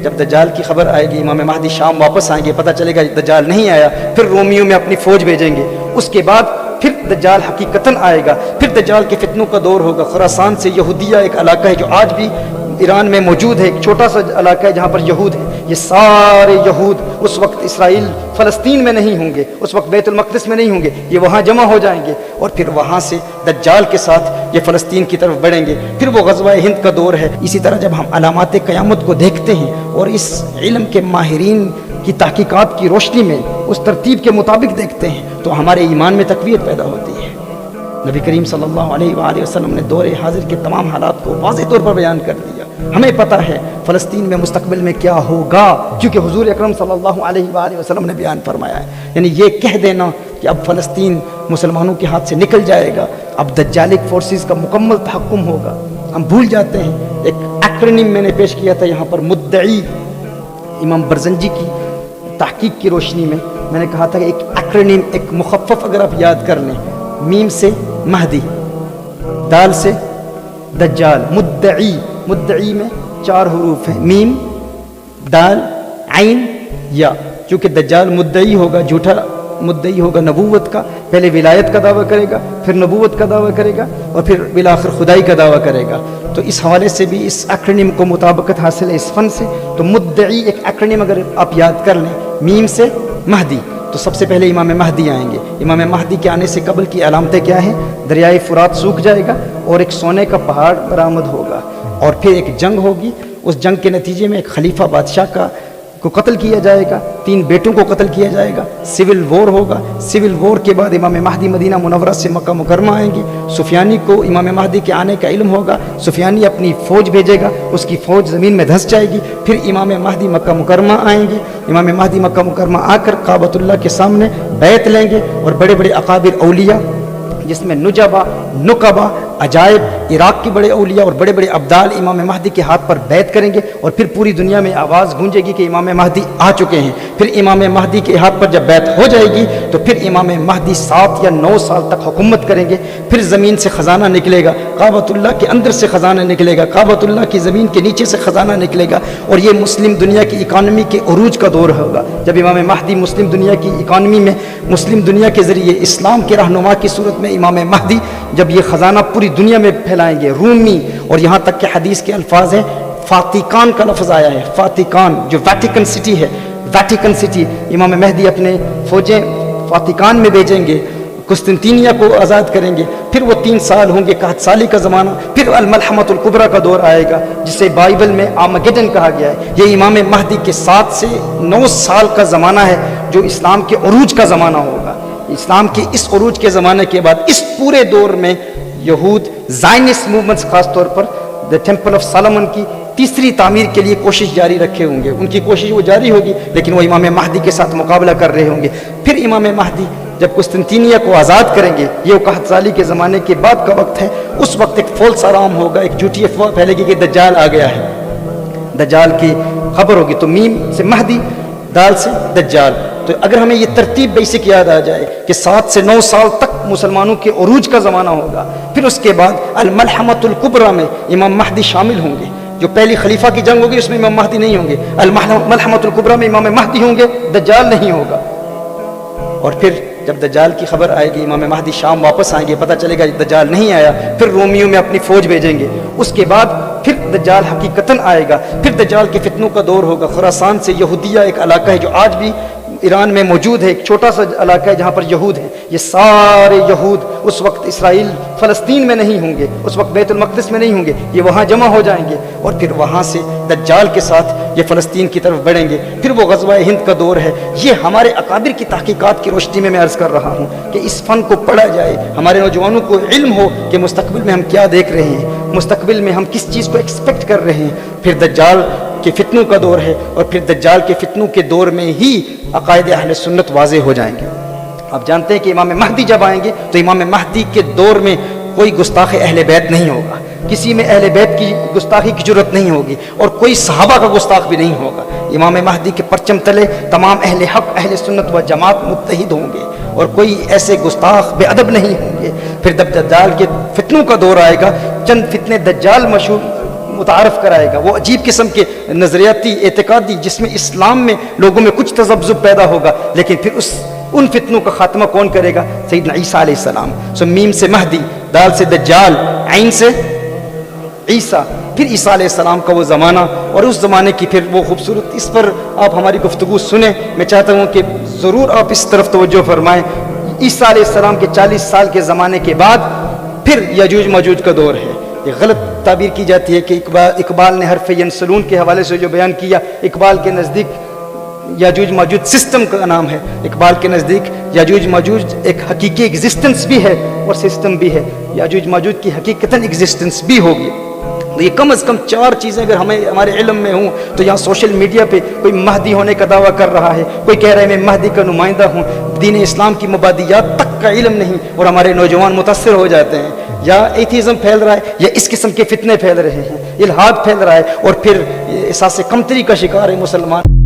جب دجال کی خبر آئے گی، امام مہدی شام واپس آئیں گے، پتہ چلے گا دجال نہیں آیا، پھر رومیوں میں اپنی فوج بھیجیں گے، اس کے بعد پھر دجال حقیقتاً آئے گا، پھر دجال کے فتنوں کا دور ہوگا۔ خراسان سے یہودیہ ایک علاقہ ہے جو آج بھی ایران میں موجود ہے، ایک چھوٹا سا علاقہ ہے جہاں پر یہود ہیں، یہ سارے یہود اس وقت اسرائیل فلسطین میں نہیں ہوں گے، اس وقت بیت المقدس میں نہیں ہوں گے، یہ وہاں جمع ہو جائیں گے اور پھر وہاں سے دجال کے ساتھ یہ فلسطین کی طرف بڑھیں گے، پھر وہ غزوہ ہند کا دور ہے۔ اسی طرح جب ہم علامات قیامت کو دیکھتے ہیں اور اس علم کے ماہرین کی تحقیقات کی روشنی میں اس ترتیب کے مطابق دیکھتے ہیں تو ہمارے ایمان میں تقویت پیدا ہوتی ہے۔ نبی کریم صلی اللہ علیہ وآلہ وسلم نے دور حاضر کے تمام حالات کو واضح طور پر بیان کر دیا۔ ہمیں پتہ ہے فلسطین میں مستقبل میں کیا ہوگا، کیونکہ حضور اکرم صلی اللہ علیہ وآلہ وسلم نے بیان فرمایا ہے۔ یعنی یہ کہہ دینا کہ اب فلسطین مسلمانوں کے ہاتھ سے نکل جائے گا، اب دجالک فورسز کا مکمل تحکم ہوگا، ہم بھول جاتے ہیں۔ ایک ایکرونیم میں نے پیش کیا تھا یہاں پر، مدعی، امام برزنجی کی تحقیق کی روشنی میں نے کہا تھا کہ ایک ایکرونیم، ایک مخفف اگر آپ یاد کر لیں، میم سے مہدی، دال سے دجال، مدعی، مدعی میں 4 حروف ہیں، میم، دال، عین، یا، چونکہ دجال مدعی ہوگا، جھوٹا مدعی ہوگا نبوت کا، پہلے ولایت کا دعویٰ کرے گا، پھر نبوت کا دعویٰ کرے گا اور پھر بالآخر خدائی کا دعویٰ کرے گا۔ تو اس حوالے سے بھی اس ایکرونیم کو مطابقت حاصل ہے اس فن سے۔ تو مدعی ایک ایکرونیم اگر آپ یاد کر لیں، میم سے مہدی، تو سب سے پہلے امام مہدی آئیں گے۔ امام مہدی کے آنے سے قبل کی علامتیں کیا ہیں؟ دریائے فرات سوکھ جائے گا اور ایک سونے کا پہاڑ برآمد ہوگا، اور پھر ایک جنگ ہوگی، اس جنگ کے نتیجے میں ایک خلیفہ بادشاہ کو قتل کیا جائے گا، 3 بیٹوں کو قتل کیا جائے گا، سول وار ہوگا۔ سول وار کے بعد امام مہدی مدینہ منورہ سے مکہ مکرمہ آئیں گے۔ سفیانی کو امام مہدی کے آنے کا علم ہوگا، سفیانی اپنی فوج بھیجے گا، اس کی فوج زمین میں دھس جائے گی، پھر امام مہدی مکہ مکرمہ آئیں گے۔ امام مہدی مکہ مکرمہ آ کر کعبۃ اللہ کے سامنے بیعت لیں گے، اور بڑے بڑے اکابر اولیاء جس میں نجبا، نقبا، عجائب، عراق کے بڑے اولیاء اور بڑے بڑے ابدال امام مہدی کے ہاتھ پر بیعت کریں گے، اور پھر پوری دنیا میں آواز گونجے گی کہ امام مہدی آ چکے ہیں۔ پھر امام مہدی کے ہاتھ پر جب بیعت ہو جائے گی تو پھر امام مہدی 7 یا 9 سال تک حکومت کریں گے۔ پھر زمین سے خزانہ نکلے گا، کعبۃ اللہ کے اندر سے خزانہ نکلے گا، کعبۃ اللہ کی زمین کے نیچے سے خزانہ نکلے گا، اور یہ مسلم دنیا کی اکانومی کے عروج کا دور ہوگا، جب امام مہدی مسلم دنیا کی اکانومی میں مسلم دنیا کے ذریعے اسلام کے رہنما کی صورت میں امام مہدی جب یہ خزانہ پوری دنیا میں پھیلائیں گے، رومی، اور یہاں تک کہ حدیث کے الفاظ ہیں، فاتیکان کا لفظ آیا ہے، فاتیکان جو ویٹیکن سٹی ہے، ویٹیکن سٹی، امام مہدی اپنے فوجیں فاتیکان میں بھیجیں گے، قسطنطینیہ کو آزاد کریں گے، پھر وہ 3 سال ہوں گے، 61 سالی کا زمانہ، پھر الملحمۃ الکبریٰ کا دور آئے گا جسے بائبل میں آرمگیڈن کہا گیا ہے۔ یہ امام مہدی کے 7 سے 9 سال کا زمانہ ہے جو اسلام کے عروج کا زمانہ ہوگا۔ اسلام کے اس عروج کے زمانے کے بعد اس پورے دور میں یہود زائنسٹ موومنٹس، خاص طور پر دی ٹیمپل آف سالمن کی تیسری تعمیر کے لیے کوشش جاری رکھے ہوں گے، ان کی کوشش وہ جاری ہوگی، لیکن وہ امام مہدی کے ساتھ مقابلہ کر رہے ہوں گے۔ پھر امام مہدی جب قسطنطینیہ کو آزاد کریں گے، یہ 61 سالی کے زمانے کے بعد کا وقت ہے، اس وقت ایک فالس الارم ہوگا، ایک جھوٹی افواہ پھیلے گی کہ دجال آ گیا ہے، دجال کی خبر ہوگی۔ تو میم سے مہدی، دال سے دجال۔ تو اگر ہمیں یہ ترتیب بیسک یاد آ جائے کہ 7 سے 9 سال تک مسلمانوں کے عروج کا زمانہ ہوگا، پھر اس کے بعد الملحمۃ الکبریٰ میں امام مہدی شامل ہوں گے، جو پہلی خلیفہ کی جنگ ہوگی اس میں امام مہدی نہیں ہوں گے، الملحمۃ الکبریٰ میں امام مہدی ہوں گے، دجال نہیں ہوگا۔ اور پھر جب دجال کی خبر آئے گی، امام مہدی شام واپس آئیں گے، پتہ چلے گا دجال نہیں آیا، پھر رومیوں میں اپنی فوج بھیجیں گے، اس کے بعد پھر دجال حقیقتاً آئے گا، پھر دجال کے فتنوں کا دور ہوگا۔ خراسان سے یہودیہ ایک علاقہ ہے جو آج بھی ایران میں موجود ہے، ایک چھوٹا سا علاقہ ہے جہاں پر یہود ہیں، یہ سارے یہود اس وقت اسرائیل فلسطین میں نہیں ہوں گے، اس وقت بیت المقدس میں نہیں ہوں گے، یہ وہاں جمع ہو جائیں گے، اور پھر وہاں سے دجال کے ساتھ یہ فلسطین کی طرف بڑھیں گے۔ پھر وہ غزوہ ہند کا دور ہے۔ یہ ہمارے اکابر کی تحقیقات کی روشنی میں عرض کر رہا ہوں کہ اس فن کو پڑھا جائے، ہمارے نوجوانوں کو علم ہو کہ مستقبل میں ہم کیا دیکھ رہے ہیں، مستقبل میں ہم کس چیز کو ایکسپیکٹ کر رہے ہیں۔ پھر دجال کے فتنوں کا دور ہے، اور پھر دجال کے فتنوں کے دور میں ہی عقائد اہل سنت واضح ہو جائیں گے۔ آپ جانتے ہیں کہ امام مہدی جب آئیں گے تو امام مہدی کے دور میں کوئی گستاخ اہل بیت نہیں ہوگا، کسی میں اہل بیت کی گستاخی کی جرت نہیں ہوگی، اور کوئی صحابہ کا گستاخ بھی نہیں ہوگا۔ امام مہدی کے پرچم تلے تمام اہل حق، اہل سنت و جماعت متحد ہوں گے، اور کوئی ایسے گستاخ بے ادب نہیں ہوں گے۔ پھر جب دجال کے فتنوں کا دور آئے گا، چند فتنے دجال متعارف کرائے گا، وہ عجیب قسم کے نظریاتی اعتقادی جس میں اسلام میں لوگوں میں کچھ تذبذب پیدا ہوگا، لیکن پھر ان فتنوں کا خاتمہ کون کرے گا؟ سیدنا عیسیٰ علیہ السلام. سو میم سے مہدی، دال سے دجال، عین سے عیسیٰ، پھر عیسیٰ علیہ السلام کا وہ زمانہ اور اس زمانے کی پھر وہ خوبصورت. اس پر آپ ہماری گفتگو سنیں. میں چاہتا ہوں کہ ضرور آپ اس طرف توجہ فرمائیں. عیسیٰ علیہ السلام کے 40 سال کے زمانے کے بعد پھر یاجوج ماجوج کا دور ہے. یہ غلط تعبیر کی جاتی ہے کہ اقبال نے حرف ینسلون کے حوالے سے جو بیان کیا، اقبال کے نزدیک یاجوج ماجوج سسٹم کا نام ہے. اقبال کے نزدیک یاجوج ماجوج ایک حقیقی ایگزسٹنس بھی ہے اور سسٹم بھی ہے. یاجوج ماجوج کی حقیقتاً ایگزسٹنس بھی ہوگی. تو یہ کم از کم 4 چیزیں اگر ہمارے علم میں ہوں تو یہاں سوشل میڈیا پہ کوئی مہدی ہونے کا دعویٰ کر رہا ہے، کوئی کہہ رہا ہے میں مہدی کا نمائندہ ہوں، دین اسلام کی مبادیات تک کا علم نہیں، اور ہمارے نوجوان متاثر ہو جاتے ہیں. یا ایتھیزم پھیل رہا ہے، یا اس قسم کے فتنے پھیل رہے ہیں، الحاد پھیل رہا ہے، اور پھر احساس کمتری کا شکار ہے مسلمان.